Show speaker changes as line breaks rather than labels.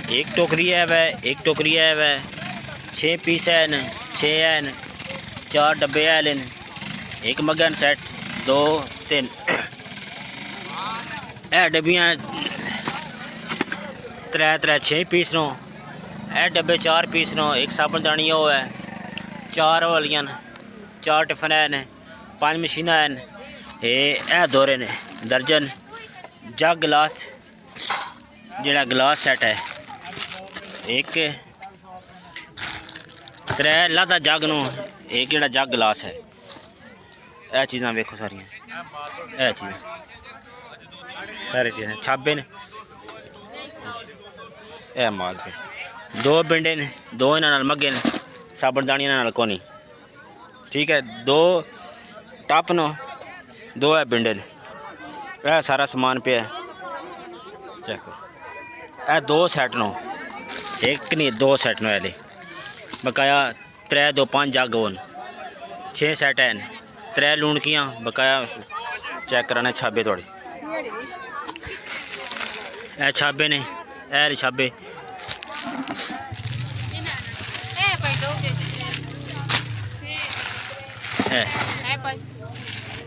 एक टोकरी है वह, एक टोकरी है वह, 6 पीस है न, 6 है न, 4 डब्बे है लेन, एक मगन सेट 2 3 ए डब्बियाँ 3 6 पीस नो, ए डब्बे 4 पीस नो, एक साबुनदानी हो है, 4 वालियां 4 टिफन है न, 5 मशीना है न, ए दोरे ने दर्जन जग गिलास जिहड़ा गिलास सेट है, एक 3 लादा जग नो, एक जिहड़ा जग गिलास है। यह चीज़ां वेखो सारियां, यह चीज़ां सारी चीज़ां छाबे ने, यह माल पे 2 बिंडे ने, 2 इन्हां नाल मग्गे ने, साबुनदानी इन्हां नाल कोनी, ठीक है। 2 टप नो, 2 है बिंडे ने, यह सारा समान पे है। चेक करो, यह 2 सैट नो, एक नहीं 2 सैट नो एले बकाया 3 2 5 जग होन, 6 सैट हैं, 3 लूनकियां बकाया चेक कराने छाबे थोड़े, ए छाबे ने, ए छाबे